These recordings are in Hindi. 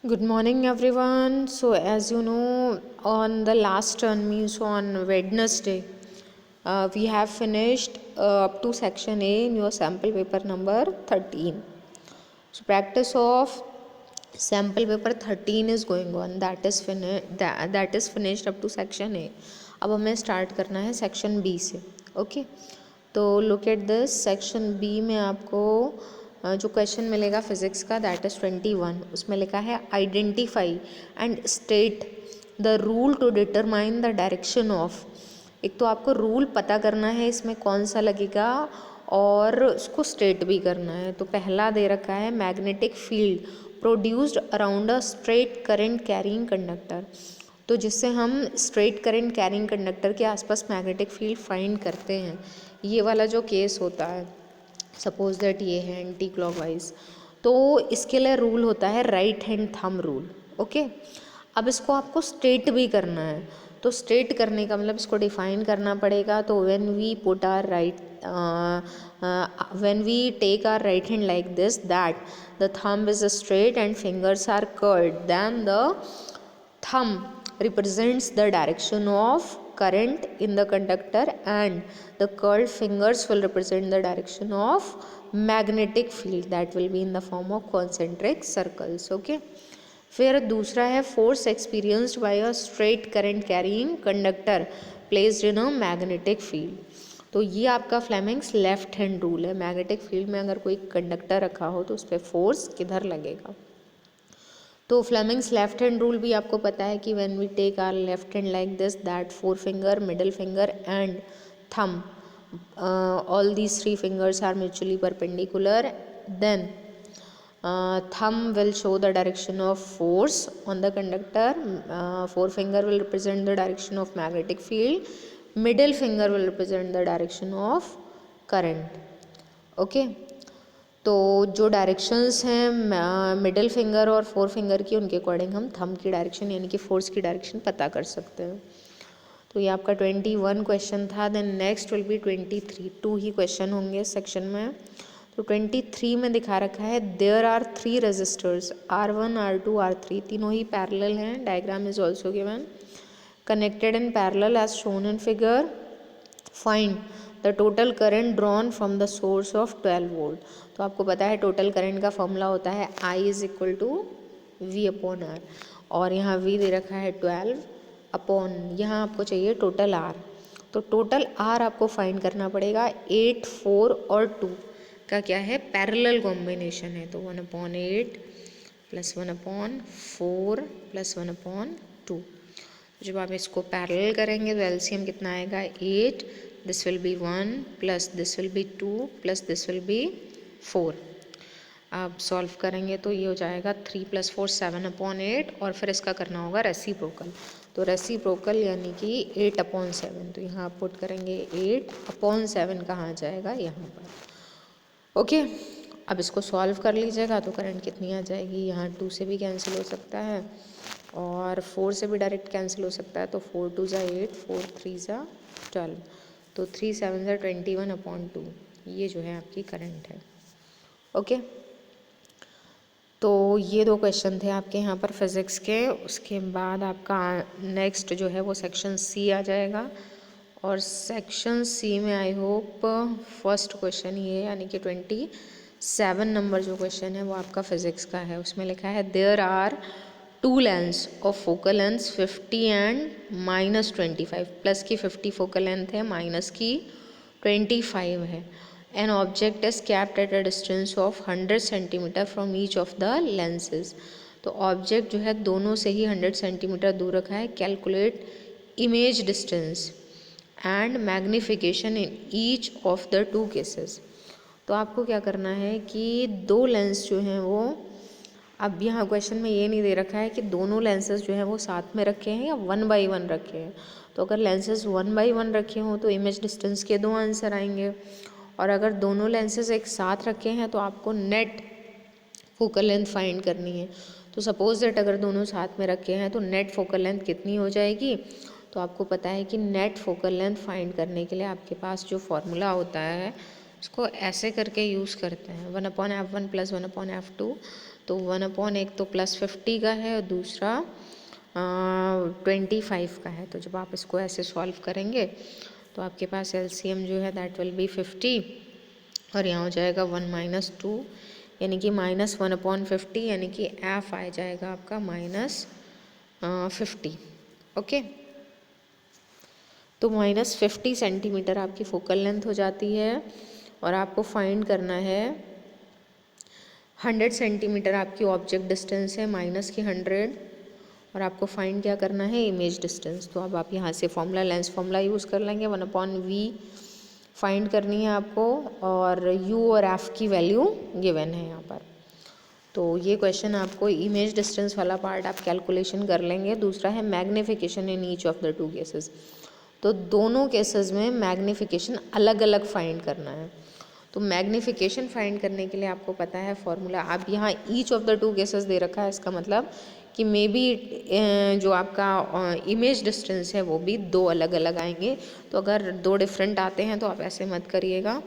Good morning, everyone. So, as you know, on the last turn, means on Wednesday, we have finished up to section A in your sample paper number 13. So, practice of sample paper 13 is going on. That is finished up to section A. अब हमें स्टार्ट करना है सेक्शन B से. ओके, तो look at this. Section B में आपको जो क्वेश्चन मिलेगा फिजिक्स का, दैट इज़ 21. उसमें लिखा है identify and state the rule to determine the direction of. एक तो आपको रूल पता करना है इसमें कौन सा लगेगा और उसको स्टेट भी करना है. तो पहला दे रखा है magnetic field produced around a straight current carrying conductor. तो जिससे हम स्ट्रेट करंट कैरिंग कंडक्टर के आसपास मैग्नेटिक फील्ड फाइंड करते हैं, ये वाला जो केस होता है, सपोज दैट ये है एंटी क्लॉकवाइज, तो इसके लिए रूल होता है right hand thumb rule. Okay, अब इसको आपको स्टेट भी करना है. तो स्टेट करने का मतलब इसको डिफाइन करना पड़ेगा. तो when we put our when we take our right hand like this, that the thumb is straight and fingers are curled, then the thumb represents the direction of current in the conductor and the curled fingers will represent the direction of magnetic field, that will be in the form of concentric circles. Okay, फिर दूसरा है force experienced bye a straight current carrying conductor placed in a magnetic field. तो ये आपका फ्लेमिंग्स लेफ्ट हैंड रूल है. मैग्नेटिक फील्ड में अगर कोई कंडक्टर रखा हो तो उस पर फोर्स किधर लगेगा. तो फ्लेमिंग्स लेफ्ट हैंड रूल भी आपको पता है कि when we take our left hand like this, that four finger, middle finger and thumb, all these three fingers are mutually perpendicular, then thumb will show the direction of force on the conductor, forefinger will represent the direction of magnetic field, middle finger will represent the direction of current. Okay, तो जो डायरेक्शंस हैं मिडिल फिंगर और फोर फिंगर की, उनके अकॉर्डिंग हम थंब की डायरेक्शन यानी कि फोर्स की डायरेक्शन पता कर सकते हैं. तो ये आपका 21 क्वेश्चन था. Then next will be 23. 2 ही क्वेश्चन होंगे सेक्शन में. तो 23 में दिखा रखा है there are 3 registers R1, R2, R3, तीनों ही पैरेलल हैं. Diagram is also given. Connected in parallel as shown in figure. Find the total current drawn from the source of 12 volt. तो आपको पता है टोटल करंट का फॉर्मूला होता है I is equal to V/R. और यहाँ V दे रखा है 12 अपॉन, यहाँ आपको चाहिए टोटल R. तो टोटल R आपको फाइंड करना पड़ेगा. 8, 4 और 2 का क्या है, पैरेलल कॉम्बिनेशन है. तो 1/8 प्लस 1/4 प्लस 1/2. जब आप इसको पैरेलल करेंगे तो एलसीएम कितना आएगा, 8. This will be 1 plus this will be 2 plus this will be 4. आप सॉल्व करेंगे तो ये हो जाएगा 3 + 4 7/8. और फिर इसका करना होगा रेसिप्रोकल. तो रेसिप्रोकल यानी कि 8/7. तो यहाँ आप पुट करेंगे 8/7 कहाँ जाएगा, यहाँ पर. ओके, अब इसको सॉल्व कर लीजिएगा तो करंट कितनी आ जाएगी, यहाँ 2 से भी कैंसिल हो सकता है और 4 से भी डायरेक्ट कैंसिल हो सकता है. तो 4 2 = 8, 4 3 = 12. तो 3 7 = 21/2. ये जो है आपकी करंट है. ओके, तो ये 2 क्वेश्चन थे आपके यहाँ पर फिज़िक्स के. उसके बाद आपका नेक्स्ट जो है वो सेक्शन सी आ जाएगा. और सेक्शन सी में आई होप फर्स्ट क्वेश्चन ये यानी कि 27 नंबर जो क्वेश्चन है वो आपका फिज़िक्स का है. उसमें लिखा है there are 2 lens of focal length 50 and -25. Plus की 50 फोकल लेंथ है, माइनस की 25 है. An object is kept at a distance of 100 centimetre from each of the lenses. तो ऑब्जेक्ट जो है दोनों से ही 100 सेंटीमीटर दूर रखा है. Calculate image distance and magnification in each of the 2 cases. तो आपको क्या करना है कि 2 लेंस जो हैं वो, अब यहाँ क्वेश्चन में ये नहीं दे रखा है कि दोनों लेंसेज जो हैं वो साथ में रखे हैं या 1 बाई 1 रखे हैं. तो अगर लेंसेज 1 बाई 1 रखे हों तो इमेज डिस्टेंस के 2 आंसर आएंगे. और अगर दोनों लेंसेज एक साथ रखे हैं तो आपको नेट फोकल लेंथ फाइंड करनी है. तो सपोज दैट अगर दोनों साथ में रखे हैं तो नेट फोकल लेंथ कितनी हो जाएगी. तो आपको पता है कि नेट फोकल लेंथ फाइंड करने के लिए आपके पास जो फॉर्मूला होता है उसको ऐसे करके यूज़ करते हैं, 1/f1 + 1/f2. तो 1 एक तो +50 का है और दूसरा 25 का है। तो जब आप इसको ऐसे सॉल्व करेंगे तो आपके पास LCM जो है दैट विल बी 50 और यहाँ हो जाएगा 1 - 2 यानी कि -1/50 यानी कि F आ जाएगा आपका -50। ओके, तो -50 सेंटीमीटर आपकी फोकल लेंथ हो जाती है और आपको फाइंड करना है 100 सेंटीमीटर आपकी ऑब्जेक्ट डिस्टेंस है माइनस की 100 और आपको फाइंड क्या करना है इमेज डिस्टेंस। तो अब आप यहाँ से फॉर्मूला लेंस फॉर्मूला यूज़ कर लेंगे 1/v फाइंड करनी है आपको और u और f की वैल्यू गिवन है यहाँ पर। तो ये क्वेश्चन आपको इमेज डिस्टेंस वाला पार्ट आप कैलकुलेशन कर लेंगे। दूसरा है magnification in each of the 2 cases. तो दोनों केसेस में मैग्नीफिकेशन अलग अलग फाइंड करना है। तो मैग्नीफिकेशन फाइंड करने के लिए आपको पता है फॉर्मूला, आप यहाँ each of the 2 cases they रखा है, इसका मतलब कि मे बी जो आपका इमेज डिस्टेंस है वो भी 2 अलग अलग आएंगे। तो अगर 2 डिफरेंट आते हैं तो आप ऐसे मत करिएगा,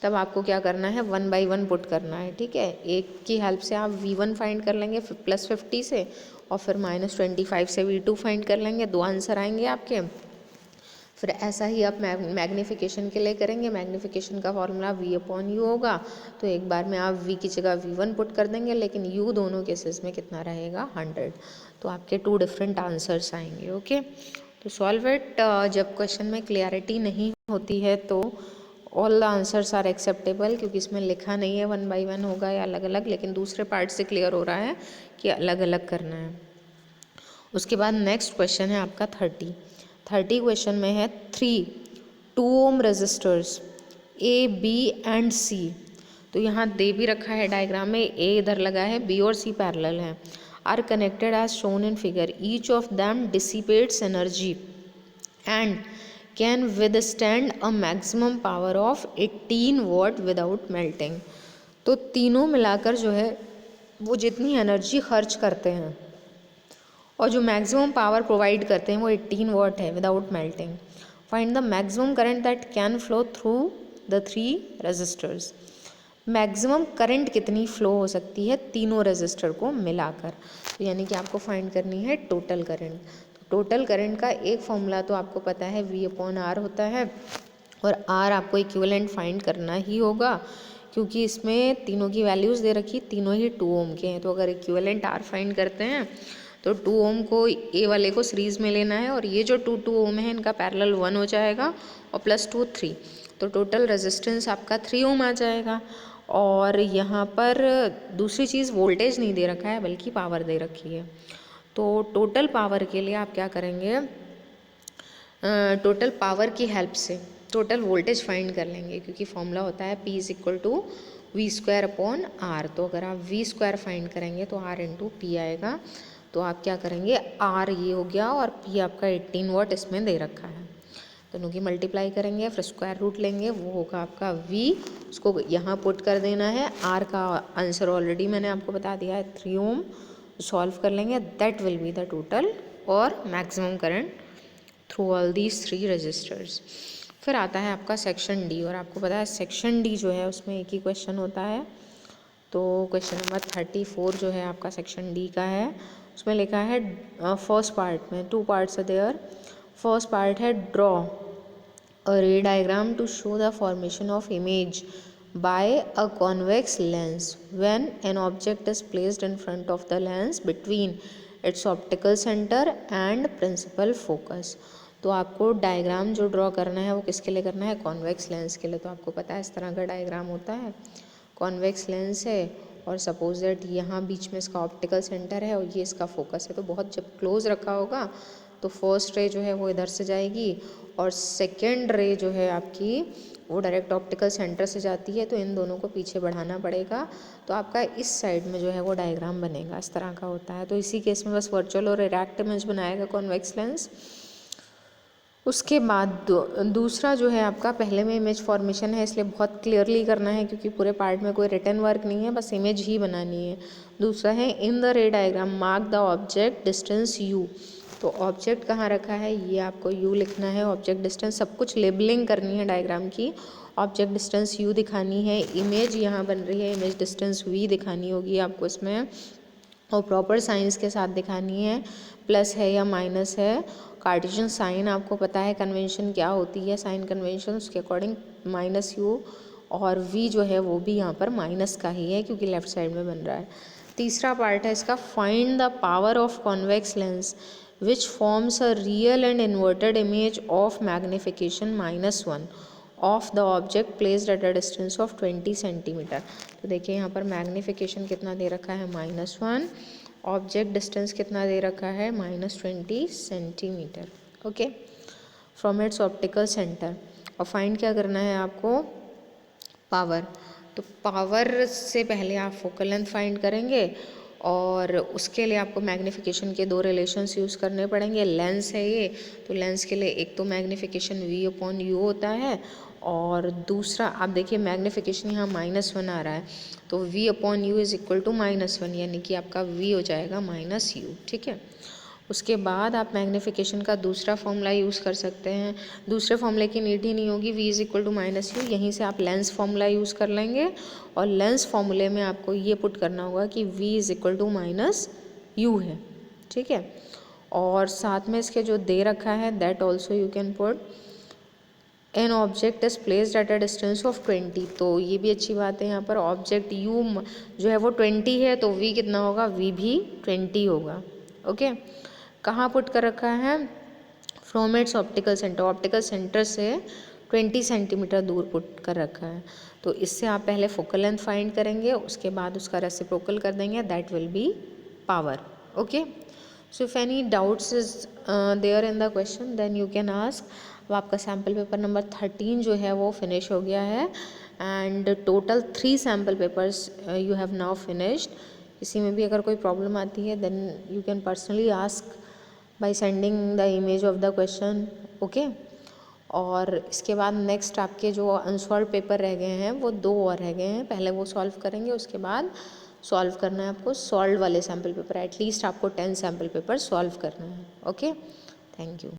तब आपको क्या करना है 1 बाई 1 पुट करना है। ठीक है, एक की हेल्प से आप V1 फाइंड कर लेंगे +50 से और फिर -25 से V2 फाइंड कर लेंगे, 2 आंसर आएंगे आपके। फिर ऐसा ही आप मैग्नीफिकेशन के लिए करेंगे। मैग्नीफिकेशन का फॉर्मूला V/U होगा, तो एक बार में आप V की जगह V1 पुट कर देंगे, लेकिन U दोनों केसेस में कितना रहेगा 100। तो आपके 2 डिफरेंट आंसर्स आएंगे। ओके, तो सॉल्व इट। जब क्वेश्चन में क्लियरिटी नहीं होती है तो all the answers are acceptable, क्योंकि इसमें लिखा नहीं है 1 बाई 1 होगा या अलग अलग, लेकिन दूसरे पार्ट से क्लियर हो रहा है कि अलग अलग करना है। उसके बाद नेक्स्ट क्वेश्चन है आपका 30 क्वेश्चन में है 3 2 ohm resistors A, B and C। तो यहाँ दे भी रखा है डायग्राम में, A इधर लगा है, B और C पैरेलल है, are connected as shown in figure, each of them dissipates energy and can withstand a maximum power of 18 watt without melting. तो तीनों मिलाकर जो है वो जितनी एनर्जी खर्च करते हैं और जो मैक्सिमम पावर प्रोवाइड करते हैं वो 18 वॉट है without melting. Find the maximum current that can flow through the 3 resistors. Maximum current कितनी फ्लो हो सकती है तीनों रजिस्टर को मिलाकर, तो यानी कि आपको फाइंड करनी है टोटल करंट। टोटल करंट का एक फॉर्मूला तो आपको पता है V/R होता है और R आपको इक्विवेलेंट फाइंड करना ही होगा, क्योंकि इसमें तीनों की वैल्यूज़ दे रखी, तीनों ही 2 ओम के हैं। तो अगर इक्विवेलेंट R फाइंड करते हैं तो 2 ओम को A वाले को सीरीज़ में लेना है और ये जो 2 ओम है इनका पैरेलल 1 हो जाएगा और +2 3, तो टोटल रेजिस्टेंस आपका 3 ओम आ जाएगा। और यहाँ पर दूसरी चीज़ वोल्टेज नहीं दे रखा है बल्कि पावर दे रखी है। तो टोटल पावर के लिए आप क्या करेंगे, टोटल पावर की हेल्प से टोटल वोल्टेज फाइंड कर लेंगे, क्योंकि फॉर्मूला होता है P = V²/R। तो अगर आप V² फाइंड करेंगे तो R × P आएगा। तो आप क्या करेंगे, R ये हो गया और P आपका 18 वॉट इसमें दे रखा है, दोनों की मल्टीप्लाई करेंगे, फिर स्क्वायर रूट लेंगे, वो होगा आपका V, उसको यहाँ पुट कर देना है। R का आंसर ऑलरेडी मैंने आपको बता दिया है 3 ओम, सॉल्व कर लेंगे, that will be the total और maximum current through all these 3 resistors. फिर आता है आपका सेक्शन D, और आपको पता है सेक्शन D जो है उसमें एक ही क्वेश्चन होता है। तो क्वेश्चन नंबर 34 जो है आपका सेक्शन D का है, उसमें लिखा है फर्स्ट पार्ट में 2 पार्ट्स है देयर। फर्स्ट पार्ट है draw a ray diagram to show the formation of image by a convex lens when an object is placed in front of the lens between its optical centre and principal focus. तो आपको डायग्राम जो ड्रॉ करना है वो किसके लिए करना है, कॉन्वेक्स लेंस के लिए। तो आपको पता है इस तरह का डायग्राम होता है, कॉन्वेक्स लेंस है और सपोज दैट यहाँ बीच में इसका ऑप्टिकल सेंटर है और ये इसका फोकस है। तो बहुत जब क्लोज रखा होगा तो फर्स्ट रे जो है वो इधर से जाएगी और सेकेंड रे जो है आपकी वो डायरेक्ट ऑप्टिकल सेंटर से जाती है, तो इन दोनों को पीछे बढ़ाना पड़ेगा। तो आपका इस साइड में जो है वो डायग्राम बनेगा, इस तरह का होता है। तो इसी केस में बस वर्चुअल और इरेक्ट इमेज बनाएगा कॉन्वेक्स लेंस। उसके बाद दूसरा जो है आपका, पहले में इमेज फॉर्मेशन है इसलिए बहुत क्लियरली करना है क्योंकि पूरे पार्ट में कोई रिटन वर्क नहीं है, बस इमेज ही बनानी है। दूसरा है इन द रे diagram mark the object distance u। तो ऑब्जेक्ट कहाँ रखा है ये आपको u लिखना है, ऑब्जेक्ट डिस्टेंस, सब कुछ लेबलिंग करनी है डायग्राम की ऑब्जेक्ट डिस्टेंस u दिखानी है, इमेज यहाँ बन रही है, इमेज डिस्टेंस v दिखानी होगी आपको इसमें, और प्रॉपर साइंस के साथ दिखानी है, प्लस है या माइनस है। कार्टेशियन साइन आपको पता है कन्वेंशन क्या होती है, साइन कन्वेंशन, उसके अकॉर्डिंग माइनस u, और v जो है वो भी यहाँ पर माइनस का ही है क्योंकि लेफ्ट साइड में बन रहा है। तीसरा पार्ट है इसका, find the power of convex lens which forms a real and inverted image of magnification -1 of the object placed at a distance of 20 centimetre. तो देखिए यहाँ पर मैग्निफिकेशन कितना दे रखा है, -1, ऑब्जेक्ट डिस्टेंस कितना दे रखा है, -20 centimetre, okay, from its optical centre. और फाइंड क्या करना है आपको, पावर। तो पावर से पहले आप फोकल लेंथ फाइंड करेंगे और उसके लिए आपको मैग्नीफिकेशन के दो रिलेशंस यूज़ करने पड़ेंगे। लेंस है ये, तो लेंस के लिए एक तो मैग्नीफिकेशन v/u होता है, और दूसरा आप देखिए मैग्नीफिकेशन यहाँ -1 आ रहा है, तो v/u इज इक्वल टू -1, यानी कि आपका v हो जाएगा -u, ठीक है। उसके बाद आप मैग्नीफिकेशन का दूसरा फॉर्मूला यूज़ कर सकते हैं, दूसरे फॉर्मूले की नीड ही नहीं होगी, v is equal to -u, यहीं से आप लेंस फॉर्मूला यूज़ कर लेंगे, और लेंस फॉर्मूले में आपको ये पुट करना होगा कि v is equal to -u है, ठीक है। और साथ में इसके जो दे रखा है that also you can put, N object is placed at a distance of 20, तो ये भी अच्छी बात है, यहाँ पर ऑब्जेक्ट u जो है वो 20 है, तो v कितना होगा, v भी 20 होगा, ओके। कहाँ पुट कर रखा है, from its optical centre, optical centre से 20 सेंटीमीटर दूर पुट कर रखा है। तो इससे आप पहले फोकल लेंथ फाइंड करेंगे, उसके बाद उसका रेसिप्रोकल कर देंगे, that will be power, okay. So if any doubts is there in the question then you can ask. अब आपका सैम्पल पेपर नंबर 13 जो है वो फिनिश हो गया है, and total 3 sample papers you have now finished. इसी में भी अगर कोई प्रॉब्लम आती है then you can personally ask by sending the image of the question, okay. और इसके बाद नेक्स्ट आपके जो अनसॉल्व पेपर रह गए हैं वो 2 और रह गए हैं, पहले वो सॉल्व करेंगे, उसके बाद सॉल्व करना है आपको सॉल्व वाले सैम्पल पेपर, एटलीस्ट आपको 10 सैम्पल पेपर सॉल्व करना है, ओके। Thank you.